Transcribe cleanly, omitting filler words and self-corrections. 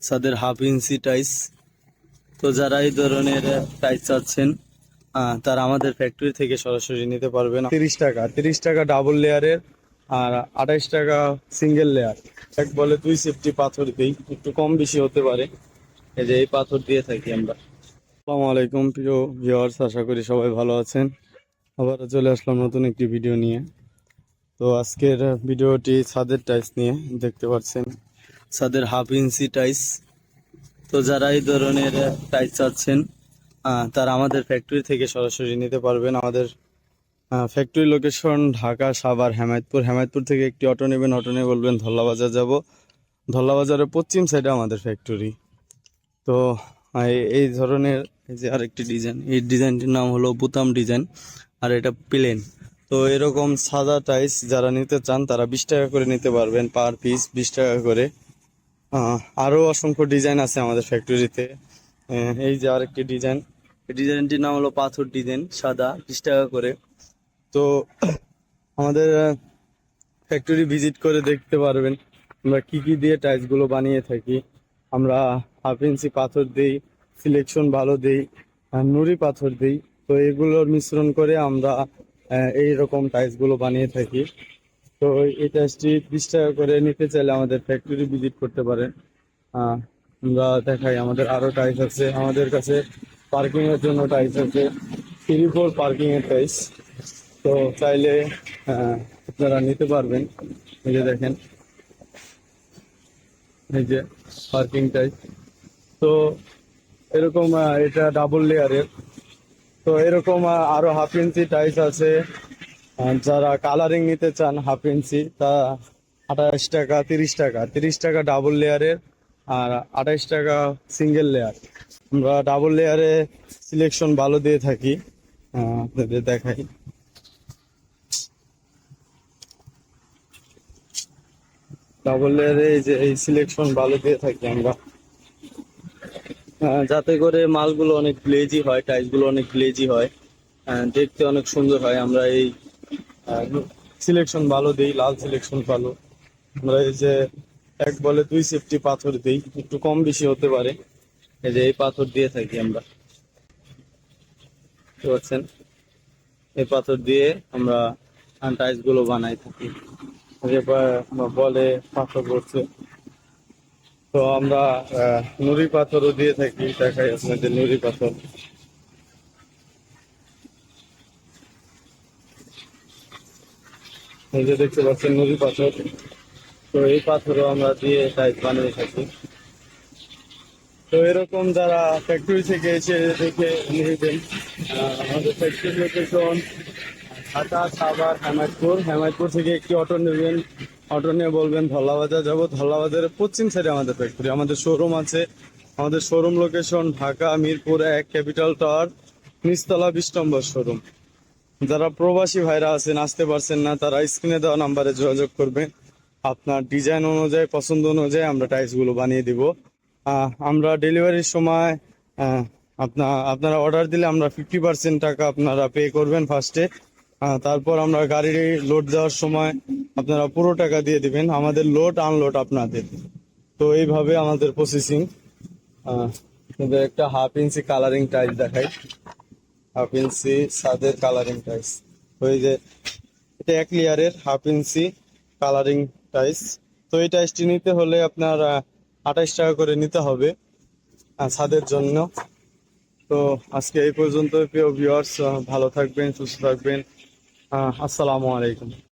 ছাদের half inch টাইস। তো যারা এই ধরনের টাইস চাচ্ছেন তারা আমাদের ফ্যাক্টরি থেকে সরাসরি নিতে পারবেন। 30 টাকা ডাবল লেয়ারের আর 28 টাকা সিঙ্গেল লেয়ার। এক বলে 2 সেফটি পাথর দিই, একটু কম বেশি হতে পারে। এই যে এই পাথর দিয়ে থাকি আমরা। আসসালামু আলাইকুম প্রিয় ভিউয়ার্স, আশা করি সবাই ভালো আছেন। আবার চলে আসলাম নতুন একটি ভিডিও নিয়ে। তো আজকের ভিডিওটি ছাদের টাইস নিয়ে। দেখতে পাচ্ছেন ছাদের হাফ ইঞ্চি টাইস। তো যারা এই ধরনের টাইস চাচ্ছেন তারা আমাদের ফ্যাক্টরি থেকে সরাসরি নিতে পারবেন। আমাদের ফ্যাক্টরি লোকেশন ঢাকা, সাভার, হেমায়তপুর থেকে একটি অটো নেবেন। অটো নিয়ে বলবেন ধল্লাবাজার যাব। ধল্লাবাজারের পশ্চিম সাইডে আমাদের ফ্যাক্টরি। তো এই ধরনের এই যে আরেকটি ডিজাইন, এই ডিজাইনটির নাম হলো বুতাম ডিজাইন, আর এটা প্লেন। তো এরকম সাদা টাইস যারা নিতে চান তারা 20 টাকা করে নিতে পারবেন, পার পিস 20 টাকা করে। আরও অসংখ্য ডিজাইন আছে আমাদের ফ্যাক্টরিতে। এই যে আরেকটি ডিজাইন, এই ডিজাইনটির নাম হলো পাথর ডিজাইন, সাদা, 20 টাকা করে। তো আমাদের ফ্যাক্টরি ভিজিট করে দেখতে পারবেন আমরা কি কি দিয়ে টাইলসগুলো বানিয়ে থাকি। আমরা হাফ ইঞ্চি পাথর দিই, সিলেকশন ভালো দিই, নুড়ি পাথর দিই। তো এগুলোর মিশ্রণ করে আমরা এই রকম টাইলসগুলো বানিয়ে থাকি। তো এই টাইলসটি 20 টাকা করে নিতে চাইলে আমাদের ফ্যাক্টরি ভিজিট করতে পারেন। আমরা দেখাই, আমাদের আরও টাইলস আছে আমাদের কাছে। পার্কিংয়ের জন্য টাইলস আছে, 3-4 পার্কিংয়ের টাইলস। তো চাইলে আপনারা নিতে পারবেন। এই যে দেখেন, এই যে পার্কিং টাইপ। তো এরকম এটা ডাবল লেয়ারের। তো এরকম আরো হাফ ইঞ্চি টাইস আছে। যারা কালারিং নিতে চান হাফ ইঞ্চি, তা 28 টাকা, 30 টাকা। 30 টাকা ডাবল লেয়ারের আর 28 টাকা সিঙ্গেল লেয়ার। আমরা ডাবল লেয়ারে সিলেকশন ভালো দিয়ে থাকি, আপনাদের দেখাই। ডাবল লেয়ারে এই যে এই সিলেকশন ভালো দিয়ে থাকি আমরা, যাতে করে মালগুলো অনেক গ্লেজি হয়, টাইলসগুলো অনেক গ্লেজি হয়, দেখতে অনেক সুন্দর হয়। আমরা এই সিলেকশন ভালো দিই, লাল সিলেকশন ভালো। আমরা এই যে এক বলে 2 সেফটি পাথর দিই, একটু কম বেশি হতে পারে। এই যে এই পাথর দিয়ে থাকি আমরা, বুঝতে পারছেন? এই পাথর দিয়ে আমরা টাইলসগুলো বানাই থাকি। যে বলে পাথর পড়ছে, তো আমরা নুড়ি পাথরও দিয়ে থাকি। দেখাই আপনাদের নুড়ি পাথর। এই যে দেখতে পাচ্ছেন নুড়ি পাথর। তো এই পাথরও আমরা দিয়ে টাইলস বানিয়ে থাকি। তো এরকম যারা ফ্যাক্টরি থেকে এসে দেখে নেবেন, আমাদের ফ্যাক্টরি লোকেশন ঢাকা, সাভার, হেমায়তপুর থেকে একটি অটো নেবেন। অটো নিয়ে বলবেন ধল্লাবাজার যাব। ধল্লাবাজারের পশ্চিম সাইডে আমাদের ফ্যাক্টরি। আমাদের শোরুম আছে। আমাদের showroom location Dhaka Mirpur 1 capital tower, নিচতলা 20 নম্বর শোরুম। যারা প্রবাসী ভাইরা আছেন, আসতে পারছেন না, তারা স্ক্রিনে দেওয়া নাম্বারে যোগাযোগ করবেন। আপনার ডিজাইন অনুযায়ী, পছন্দ অনুযায়ী আমরা টাইলসগুলো বানিয়ে দিব। আমরা ডেলিভারির সময় আপনারা অর্ডার দিলে আমরা 50% টাকা আপনারা পে করবেন ফার্স্টে। তারপর আমরা গাড়ি লোড দেওয়ার সময় আপনারা পুরো টাকা দিয়ে দিবেন। আমাদের লোড আনলোড আপনাদের। তো এইভাবে আমাদের প্রসেসিং। একটা হাফ ইঞ্চি কালারিং টাইলস দেখাই, হাফ ইঞ্চি ছাদের কালারিং টাইলস। ওই যে এটা 1 লেয়ারের হাফ ইঞ্চি কালারিং টাইলস। তো এই টাইলসটি নিতে হলে আপনার 28 টাকা করে নিতে হবে ছাদের জন্য। তো আজকে এই পর্যন্ত প্রিয় ভিউয়ার্স, ভালো থাকবেন, সুস্থ থাকবেন। আসসালামু আলাইকুম।